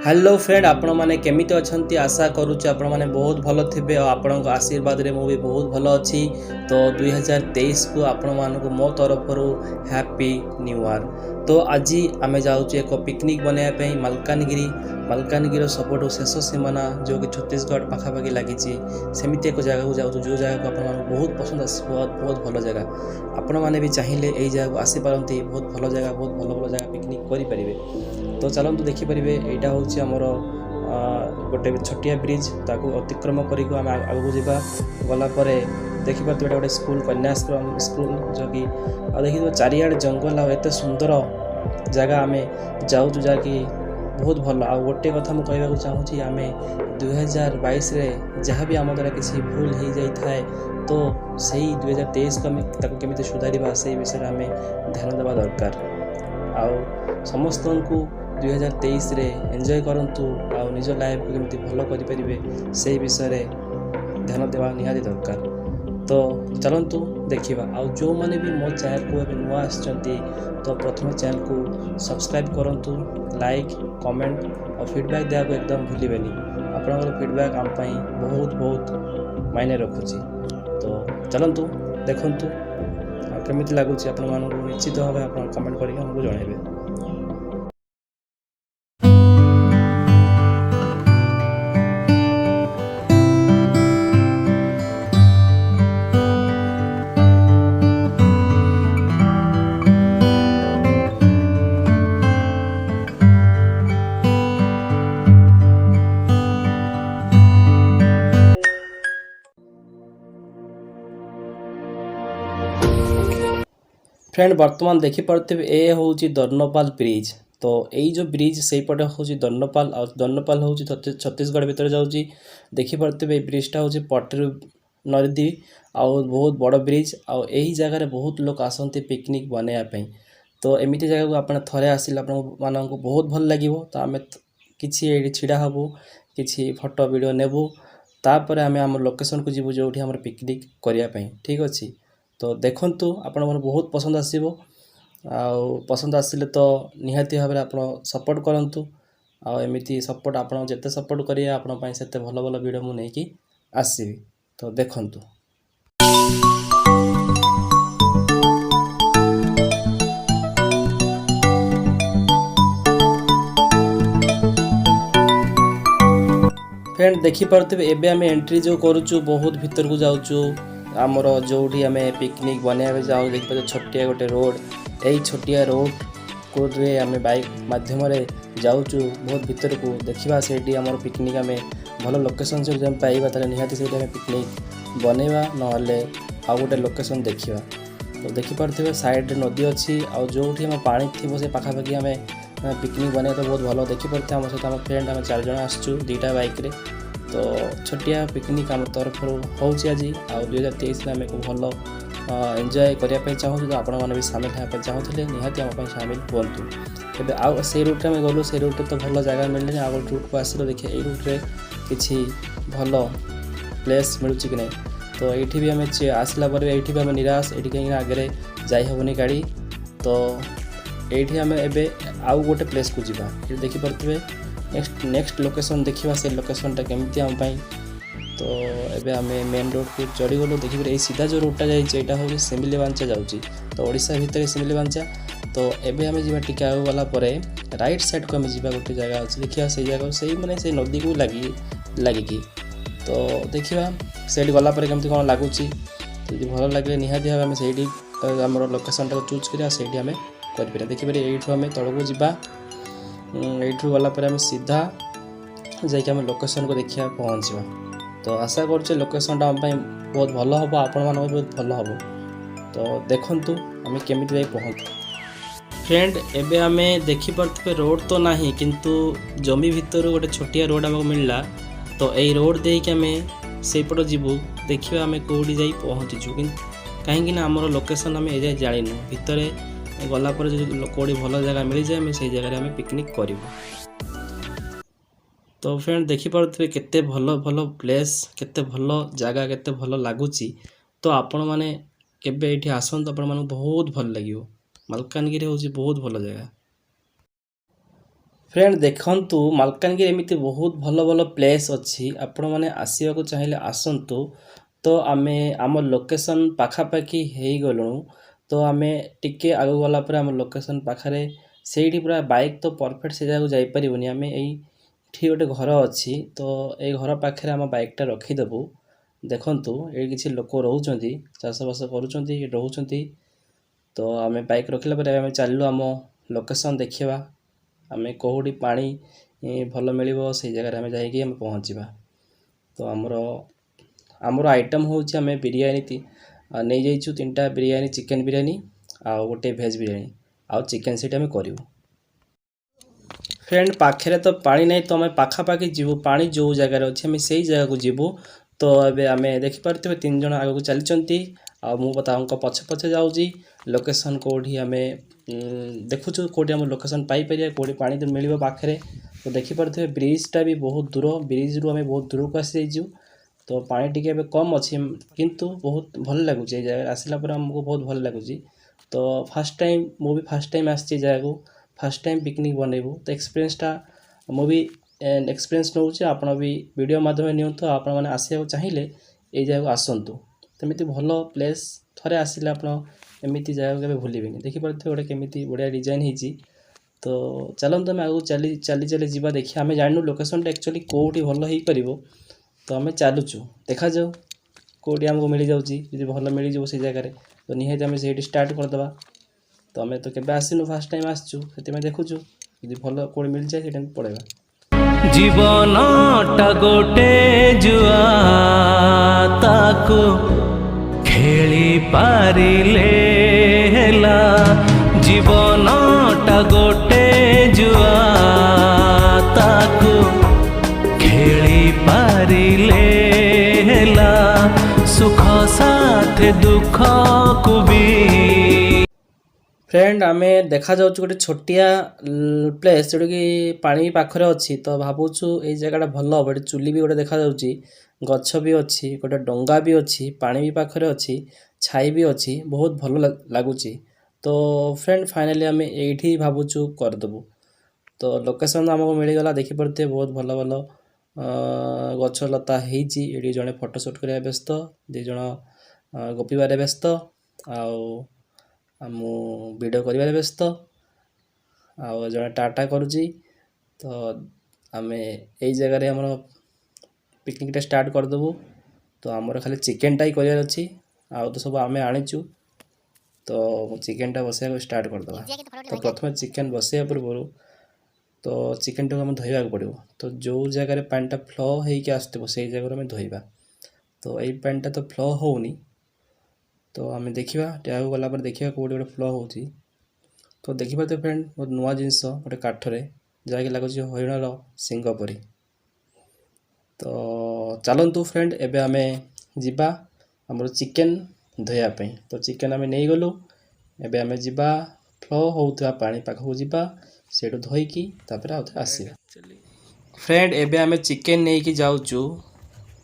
Hello friend आपण मैंने केमिति अच्छी आशा करुच्चे आपण मैंने बहुत भल थे और आपण आशीर्वाद रे मु भी बहुत भल अच्छी। तो 2023 को आपण मानक मो तरफ हैप्पी न्यू ईयर। तो आज आम जाऊँ एक पिकनिक बनायापी मलकानगिरी सबुठ शेष सीमाना जो कि छत्तीसगढ़ पाखापाखि लगी सेमती एक जगह को जाऊँ जो जगह को आप बहुत पसंद आस बहुत भल जगह आपण मैंने भी चाहिए यही जगह को आसीपारती बहुत भल जगह बहुत भल भल जगह पिकनिक करेंगे। तो चलतु देखिपारे यहाँ हूँ आमर गोटे छोटिया ब्रिज ताकू अतिक्रम करें आगे जावा गलापर देखिए गोटे स्कूल कन्याश्रम स्कूल जो कि देखिए चारिआडे जंगल आते सुंदर जगह आम जाऊँ जहाँकि बहुत भल। आ गोटे कथा मुझे कहवाक चाहूँगी आम 2022 जहाँ भी आम द्वारा किसी भूल हो जाए तो सही 2023 को आम केमी सुधार से विषय आम ध्यान देवा दरकार। आ समस्त को 2023 रे एंजॉय करंतु आ निज लाइफ को केमती भल करें से विषय ध्यान देवा निहाती दरकार। तो चलतु देखा आ जो मैंने भी मो चैनल को अभी नुआ आसचंती तो प्रथम चैनल को सब्सक्राइब करंतु लाइक कमेंट और फीडबैक देवा को एकदम भूलें। आपंकर फीडबैक आम बहुत बहुत मायने रखुची। तो चलतु देखु केमी लगुच आप निश्चित भाव आप कमेंट करके हमको जनइबे। फ्रेंड वर्तमान देखिपे ए हूँ दर्नपाल ब्रिज। तो यही जो ब्रिज से पटे हूँ दर्नपाल और दर्नपाल हूँ छत्तीसगढ़ भितर जाऊँगी। देखिपे ब्रिजटा हूँ पटरी नदी आउ बहुत बड़ ब्रिज आउ यही जगह बहुत लोग आसती पिकनिक बनायापी। तो एमती जगह को आप थे आसिले आप बहुत भल लगे। तो आम कि छिड़ा हबू कि फोटो वीडियो नेबू तापर आम आम लोकेशन को जीवु जो आम पिकनिक करने ठीक अच्छे। तो देखंतु आपण मन बहुत पसंद आसीबो आउ पसंद आसिले तो निहाती भाव आप सपोर्ट करंतु आ एमिति सपोर्ट आपण जेते सपोर्ट करिए आपण पई सेते भल भल वीडियो मु नेकी आसीबी। तो देखंतु फ्रेंड देखिपे एबे आम एंट्री जो करूचु बहुत भीतर को जाऊचु आमर जो आम पिकनिक बनाया जाऊ देखिए छोटिया गोटे रोड यही छोटिया रोड को आम बाइक मध्यम जाऊँ बहुत भीतर को देखा से आम पिकनिक आम भल लोकेशन से पाइबा ताले निहाती से पिकनिक बनैबा ना आउ गोटे लोकेशन देखा। तो देखिपे साइड नदी अच्छी आउ जो आम पानी थी से पाखापाखि आम पिकनिक बनाए तो बहुत भल। देखिपे आम सहित आम फ्रेंड आम 4 जन आसचु 2टा बाइक रे। तो छोटिया पिकनिक आम तरफ होची आज आ 2023 में आम एक भल एंजॉय करने चाहूँ। तो आपण मैंने भी सामिल होगा चाहूँगे निहाती आम सामिल हूँ। एवं आउ से रूट में गलु से रूट तो भल जगह मिलने आग रूट को आसिल देखिए यही रूट्रे किसी भल प्लेस मिलूँ कि नहीं। तो ये भी आम आसला ये भी आम निराश ये कहीं आगे जाहबनी गाड़ी। तो ये आम एवं आउ गोटे प्लेस को जीवा देखिपे नेक्स्ट लोकेशन देखा से लोकेशनटा केमती आम पाई। तो एबे आम मेन रोड को चढ़ी गलु देखिए ये सीधा जो रोडटा जाइए हूँ सिमिलीबांचा जाऊँगी। तो ओडिशा भितर सिमिलीबांचा। तो एबे आम जी टिके आगे गलापर राइट साइड को आम जा गोटे जगह अच्छे देखा से जगह से मैंने से नदी को लगिकी। तो देखा से गलापर केमती कौन लगुच जी भल लगे निहाती भाव आम से आम लोकेशनटा चूज करा से आम कर देखिए यू आम तौक जा यू गलापर आम सीधा जाकि लोकेशन को देखा पहुँचा। तो आशा कर लोकेशनटा आम बहुत भल हम आपण मान बहुत भल हम। तो देखंतु आम केमी पहुँचू। फ्रेंड एबे आम देखिपे रोड तो नहीं किंतु जमी भितर गोटे छोटिया रोड आमको मिलला। तो यही रोड देके आम सेपट जीवु देखिए आम कौटी जा पहुँचीचु कहीं आमर लोकेशन आम ए जाणु भितर गलापर जो कौटी भल जगह मिल जाए से जगह आम पिकनिक करूँ। तो फ्रेंड देखिपे केते भल भल प्लेस केते भल जगह केते भल लगुच। तो आपण मैंने केबे ये आसतु आपण मानक बहुत भल लगे। मलकानगिरी हूँ बहुत भल जगह। फ्रेंड देखंतु मालकानगिरी एमिति बहुत भल भल प्लेस अच्छी आपण मैंने आसवाक चाहिए आसतु। तो आम आम लोकेशन पाखापाखि हो गलु। तो आम टिके आग गलापर आम लोकेशन पाखे से पूरा बाइक तो परफेक्ट से जगह जापरिबनी। आम ये गोटे घर अच्छी तो ये घर पाखे आम बाइकटा रखीदेबू। देखंतु ये किसी लोक रोच चाषबास कर तो आम बाइक रखिला पर आम चलू आम लोकेशन देखा आम कौटी पानी भल मिल से जगह आम जाइए पहुँचा। तो आमर आइटम हूँ आम बिरियानी नहीं जाइछु 3टा बिरियानी चिकेन बिरियानी आ गोटे भेज बिरियानी आउ चिकेन सीट आम करूँ। फ्रेंड पाखे तो पानी नहीं तो आम पाखापाखि जीवु पानी जो जगार अच्छे आम से जगह को जीवु। तो ये आम देखिपे 3 जन आगे चलती मुझे पछे पछे जाऊँगी लोकेशन कौटी आम देखुचु कौटी आम लोकेशन पाइपर कौटी पानी तो मिल पाखे। तो देखिपे ब्रिजटा भी बहुत दूर ब्रिज रू आम बहुत दूर को आसी जाइए। तो पानी टिके कम अच्छी किंतु बहुत भल लगुच जगह आसला आमको बहुत भल लगुच। तो फास्ट टाइम मुझे फास्ट टाइम आसी जगह को फास्ट टाइम पिकनिक बनइबू। तो एक्सपीरियंसटा मुझे एक्सपीरियंस नौ आप वीडियो माध्यम नियंतु आपण मैंने आसवा चाहिए ये जगह आसतु। तमिति भल प्लेस थे आसिले आपमती जगह के भूल देखिपे गोटे केमी बढ़िया डिजाइन होती। तो चलते आम आगे चली चली चली जा देखिए आम जानू लोकेशन एक्चुअली कौटी भल हो पार। तो आम चलुचु देखा जाऊ कौटी आमको मिल जाऊँगी जी भल मिल जाव से जगह तो निहाती आम से स्टार्ट करदे। तो आम तो केबे आसिनु फास्ट टाइम आसचु से देखुचु जी भल कौटी मिल जाए से पड़ेगा। जीवनटा गोटे जुआ ताको खेली पारिले हेला। जीवनटा गोटे जुआ ताको खेली पारिले हेला। सुख साथ दुख को भी फ्रेंड आम देखा जाऊँ गोटे छोटिया प्लेस जोटा कि पानी पाखरे अच्छी। तो भावुँ ये जगह भल हम ये चुली भी गोटे देखा गछ भी अच्छी गोटे डंगा भी अच्छी पानी भी पाखरे अच्छी छाई भी अच्छी बहुत भल लगुच। तो फ्रेंड फाइनाली आम ये भावुँ करदेबू। तो लोकेशन आमको मिलगला देखिपे बहुत भल भल गछ लता होती। जड़े फोटोशूट करने व्यस्त 2 जन गपिबार व्यस्त मु वीडियो कर व्यस्त आउ जड़े टाटा करुच्ची। तो आम यही जगह आम पिकनिकटा स्टार्ट करदेबू। तो आमर खाली चिकेनटा ही करार अच्छी आउ तो सब आम आनीचु। तो चिकेनटा बसैया स्टार्ट करदे। तो प्रथम चिकेन बसैया पूर्व तो चिकेन टाक आम धोवा पड़ो। तो जो जगार पानीटा फ्लो होकर आसो से जगह आम धोवा। तो यही पानीटा तो फ्लो होनी तो आम देखा आगे गला देखा कौटे गोटे फ्लो हो। तो देखिए तो फ्रेंड बहुत नुआ जिनस गोटे काठरे जहाँकि लगुच हरिणर सिंह परी। तो चलतु फ्रेंड एबे आम जीवा आमर चिकेन धोयापाई। तो चिकेन आम नहीं गलु एबे आम जीवा फ्लो होता पानी पाखक जीवा से धोईकी तापर आउ थे आसवा। फ्रेंड एबे आम चिकेन नहीं कि जाऊँ।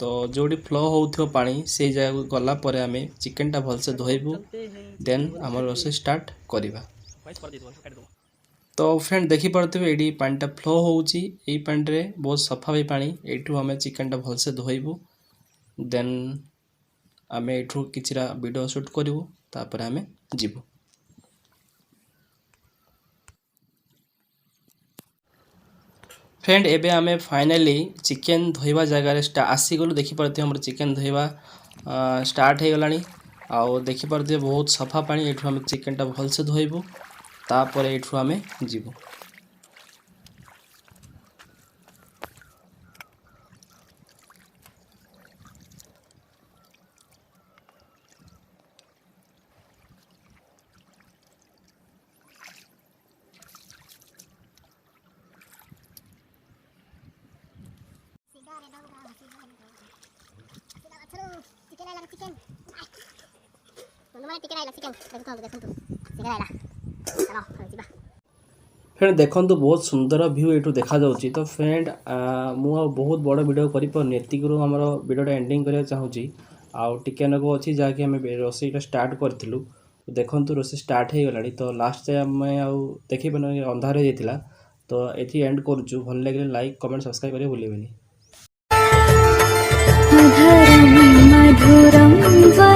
तो जोड़ी फ्लो हो पानी से जगह गलापर आम चिकेनटा भलसे धोबू देन आम रोषे स्टार्ट करवा। तो फ्रेंड देखिपे ये पानीटा फ्लो होची यही पानी रे बहुत सफा भी पानी यू आम चिकेनटा भलसे धोबू देन आम यू किछिरा वीडियो शूट करूँ तापर आम जीवु। फ्रेंड एबे आम फाइनाली चिकेन धोवा जगार आसीगलु देखिपे हमर चिकेन धोवा स्टार्ट हो गलानी आउ देखिपे बहुत सफा पानी यू आम चिकेनटा भलसे धोबू तापर यू आम जीवु। फ्रेंड देखो बहुत सुंदर व्यू ये देखा जाऊँगी। तो फ्रेंड मुझे बहुत बड़ वीडियो करतीक आमर वीडियोटा एंडिंग करने चाहूँगी आउ टिके नगो अच्छी जहाँकि आम रोसईटा स्टार्ट करूँ। देखो रोसे स्टार्ट हो गला। तो लास्ट जाए आम आउ देखी अंधार हो जाता। तो ଏଠି ଏଣ୍ଡ କରୁଛୁ। ଭଲ ଲାଗିଲେ ଲାଇକ୍ କମେଣ୍ଟ ସବସ୍କ୍ରାଇବ୍ କରିବାକୁ ଭୁଲିବେନି। मधुरं मधुरं